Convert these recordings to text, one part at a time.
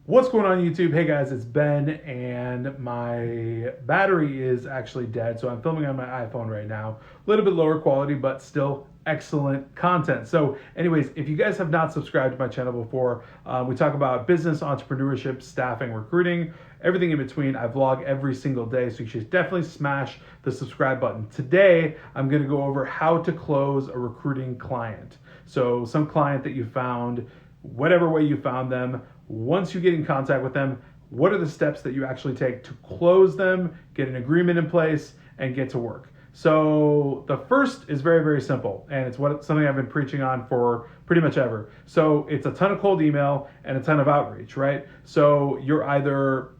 What's going on YouTube? Hey guys, it's Ben and my battery is actually dead. So I'm filming on my iPhone right now. A little bit lower quality, but still excellent content. So anyways, if you guys have not subscribed to my channel before, we talk about business, entrepreneurship, staffing, recruiting, everything in between. I vlog every single day, so you should definitely smash the subscribe button. Today, I'm gonna go over how to close a recruiting client. So some client that you found, whatever way you found them, once you get in contact with them, what are the steps that you actually take to close them, get an agreement in place, and get to work? So the first is very, very simple, and it's something I've been preaching on for pretty much ever. So it's a ton of cold email and a ton of outreach, right? So you're either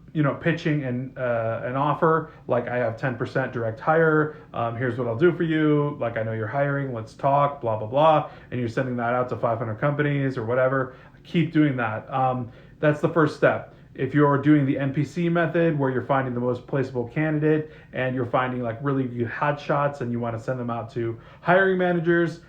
pitching an offer like, I have 10% direct hire. Here's what I'll do for you. Like, I know you're hiring. Let's talk. Blah blah blah. And you're sending that out to 500 companies or whatever. Keep doing that. That's the first step. If you're doing the NPC method, where you're finding the most placeable candidate and you're finding like really good hot shots and you want to send them out to hiring managers,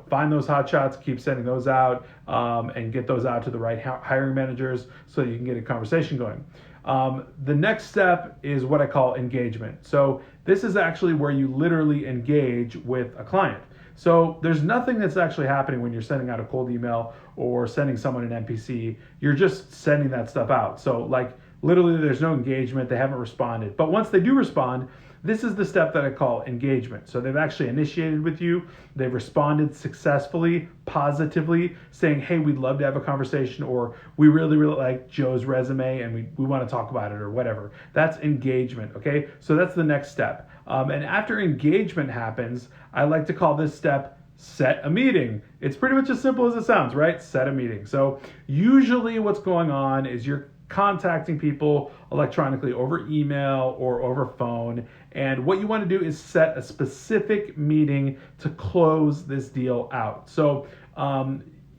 find those hot shots, keep sending those out, and get those out to the right hiring managers so you can get a conversation going. The next step is what I call engagement. So this is actually where you literally engage with a client. So there's nothing that's actually happening when you're sending out a cold email or sending someone an NPC. You're just sending that stuff out. So like literally there's no engagement. They haven't responded. But once they do respond, this is the step that I call engagement. So they've actually initiated with you. They've responded successfully, positively, saying, hey, we'd love to have a conversation, or we really, really like Joe's resume and we want to talk about it, or whatever. That's engagement, okay? So that's the next step. And after engagement happens, I like to call this step set a meeting. It's pretty much as simple as it sounds, right? Set a meeting. So usually what's going on is you're contacting people electronically over email or over phone. And what you want to do is set a specific meeting to close this deal out. So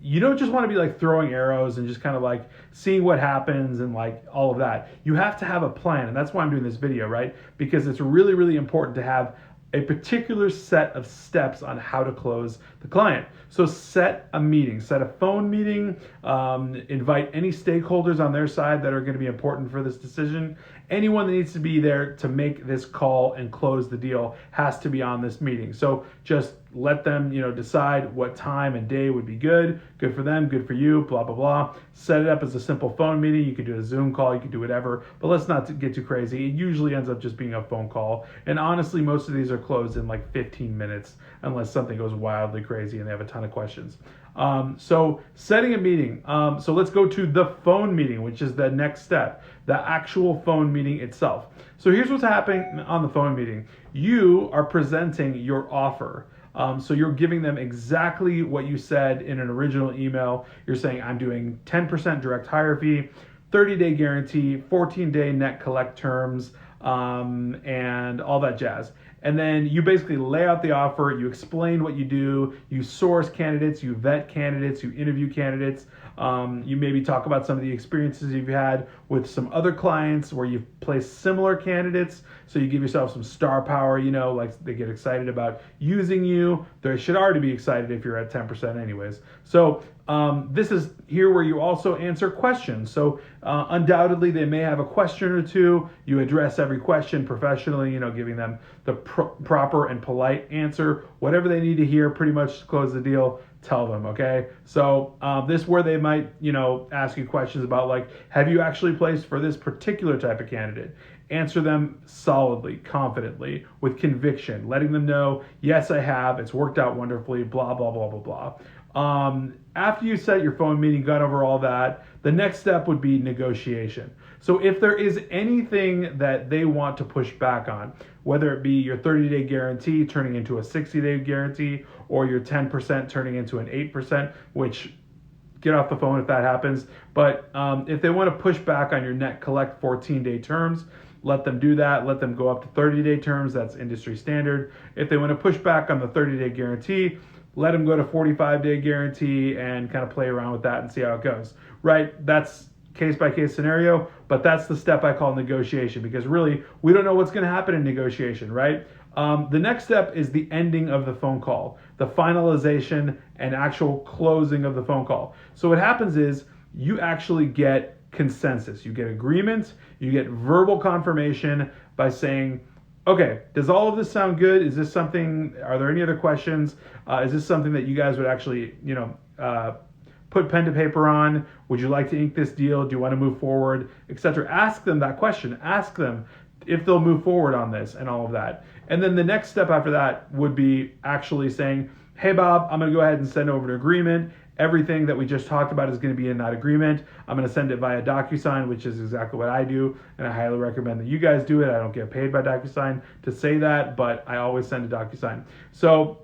you don't just want to be like throwing arrows and just kind of like seeing what happens and like all of that. You have to have a plan. And that's why I'm doing this video, right? Because it's really, really important to have a particular set of steps on how to close the client. So set a meeting, set a phone meeting, invite any stakeholders on their side that are going to be important for this decision. Anyone that needs to be there to make this call and close the deal has to be on this meeting. So just let them, decide what time and day would be good for them, good for you, blah, blah, blah. Set it up as a simple phone meeting. You could do a Zoom call, you could do whatever, but let's not get too crazy. It usually ends up just being a phone call. And honestly, most of these are closed in like 15 minutes, unless something goes wildly crazy and they have a ton of questions. So setting a meeting. So let's go to the phone meeting, which is the next step, the actual phone meeting itself. So here's what's happening on the phone meeting. You are presenting your offer. So you're giving them exactly what you said in an original email. You're saying, I'm doing 10% direct hire fee, 30-day guarantee, 14-day net collect terms, and all that jazz. And then you basically lay out the offer, you explain what you do, you source candidates, you vet candidates, you interview candidates. You maybe talk about some of the experiences you've had with some other clients where you've placed similar candidates. So you give yourself some star power, like they get excited about using you. They should already be excited if you're at 10% anyways. So this is here where you also answer questions. So undoubtedly they may have a question or two. You address every question professionally, giving them the proper and polite answer. Whatever they need to hear pretty much to close the deal, tell them, okay? So this is where they might, ask you questions about like, have you actually placed for this particular type of candidate? Answer them solidly, confidently, with conviction, letting them know, yes, I have, it's worked out wonderfully, blah, blah, blah, blah, blah. After you set your phone meeting, got over all that, the next step would be negotiation. So if there is anything that they want to push back on, whether it be your 30-day guarantee turning into a 60-day guarantee, or your 10% turning into an 8%, which get off the phone if that happens. But if they want to push back on your net collect 14-day terms, let them do that. Let them go up to 30-day terms. That's industry standard. If they want to push back on the 30-day guarantee, let them go to 45-day guarantee and kind of play around with that and see how it goes, right? That's case by case scenario, but that's the step I call negotiation, because really we don't know what's going to happen in negotiation, right? The next step is the ending of the phone call, the finalization and actual closing of the phone call. So what happens is you actually get consensus. You get agreement, you get verbal confirmation by saying, okay, does all of this sound good? Is this something, are there any other questions? Is this something that you guys would actually, put pen to paper on? Would you like to ink this deal? Do you want to move forward, etc.? Ask them that question. Ask them if they'll move forward on this and all of that. And then the next step after that would be actually saying, hey, Bob, I'm going to go ahead and send over an agreement. Everything that we just talked about is going to be in that agreement. I'm going to send it via DocuSign, which is exactly what I do, and I highly recommend that you guys do it. I don't get paid by DocuSign to say that, but I always send a DocuSign. So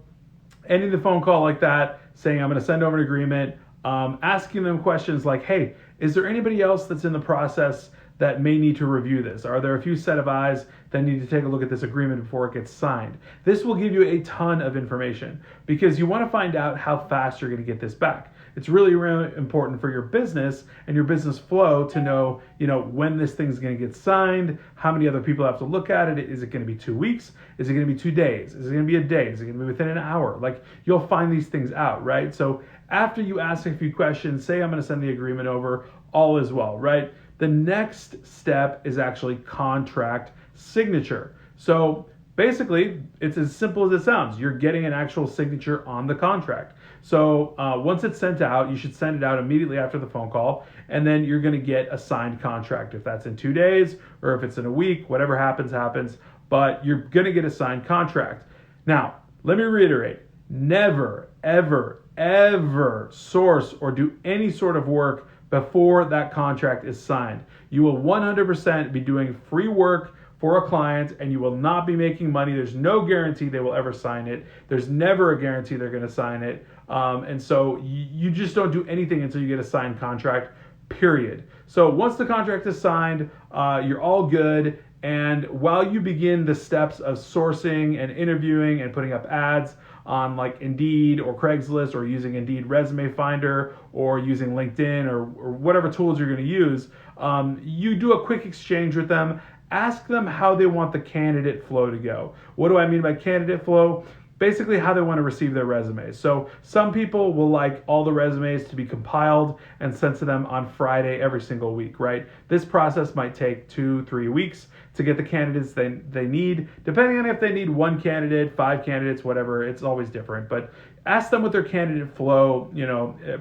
ending the phone call like that, saying I'm going to send over an agreement, asking them questions like, hey, is there anybody else that's in the process that may need to review this? Are there a few set of eyes that need to take a look at this agreement before it gets signed? This will give you a ton of information because you want to find out how fast you're going to get this back. It's really, really important for your business and your business flow to know, when this thing's going to get signed, how many other people have to look at it. Is it going to be 2 weeks? Is it going to be 2 days? Is it going to be a day? Is it going to be within an hour? Like, you'll find these things out, right? So after you ask a few questions, say I'm going to send the agreement over, all is well, right? The next step is actually contract signature. So basically, it's as simple as it sounds. You're getting an actual signature on the contract. So once it's sent out, you should send it out immediately after the phone call, and then you're going to get a signed contract. If that's in 2 days or if it's in a week, whatever happens, happens, but you're going to get a signed contract. Now, let me reiterate, never, ever, ever source or do any sort of work before that contract is signed. You will 100% be doing free work for a client and you will not be making money. There's no guarantee they will ever sign it. There's never a guarantee they're going to sign it. And so you just don't do anything until you get a signed contract, period. So once the contract is signed, you're all good. And while you begin the steps of sourcing and interviewing and putting up ads on like Indeed or Craigslist or using Indeed Resume Finder or using LinkedIn or whatever tools you're going to use, you do a quick exchange with them. Ask them how they want the candidate flow to go. What do I mean by candidate flow? Basically how they want to receive their resumes. So some people will like all the resumes to be compiled and sent to them on Friday every single week, right? This process might take 2-3 weeks to get the candidates they need, depending on if they need 1 candidate, 5 candidates, whatever. It's always different, but ask them what their candidate flow,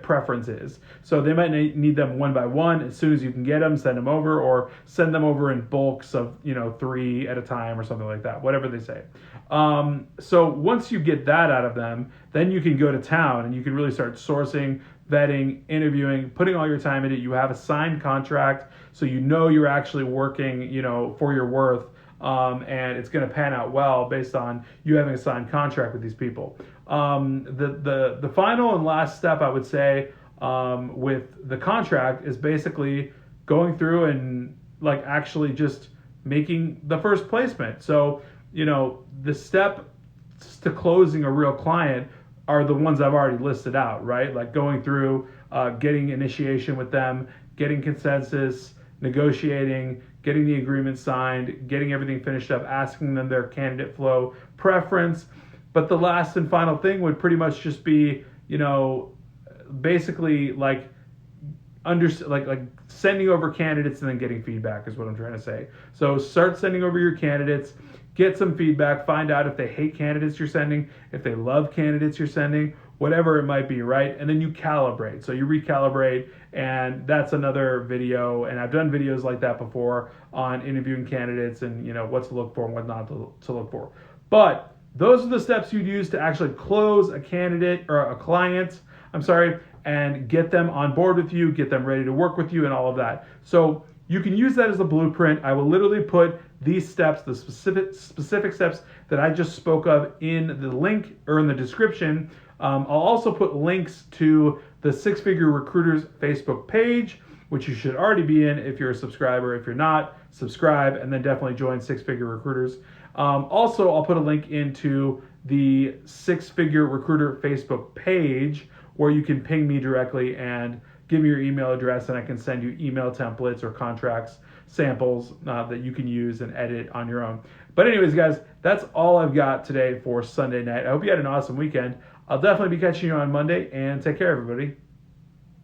preference is. So they might need them one by one. As soon as you can get them, send them over, or send them over in bulks of 3 at a time or something like that, whatever they say. So once you get that out of them, then you can go to town and you can really start sourcing, vetting, interviewing, putting all your time in it. You have a signed contract, so you're actually working, for your worth, and it's going to pan out well based on you having a signed contract with these people. The final and last step, I would say, with the contract is basically going through and like actually just making the first placement. So, the steps to closing a real client are the ones I've already listed out, right? Like going through, getting initiation with them, getting consensus, negotiating, getting the agreement signed, getting everything finished up, asking them their candidate flow preference. But the last and final thing would pretty much just be, basically like sending over candidates and then getting feedback is what I'm trying to say. So start sending over your candidates, get some feedback, find out if they hate candidates you're sending, if they love candidates you're sending, whatever it might be, right? And then you calibrate. So you recalibrate, and that's another video. And I've done videos like that before on interviewing candidates and what to look for and what not to look for. But those are the steps you'd use to actually close a candidate or a client, and get them on board with you, get them ready to work with you and all of that. So you can use that as a blueprint. I will literally put these steps, the specific steps that I just spoke of, in the link or in the description. I'll also put links to the Six Figure Recruiters Facebook page, which you should already be in if you're a subscriber. If you're not, subscribe and then definitely join Six Figure Recruiters. Also, I'll put a link into the Six Figure Recruiter Facebook page where you can ping me directly and give me your email address, and I can send you email templates or contracts, samples that you can use and edit on your own. But anyways, guys, that's all I've got today for Sunday night. I hope you had an awesome weekend. I'll definitely be catching you on Monday, and take care, everybody.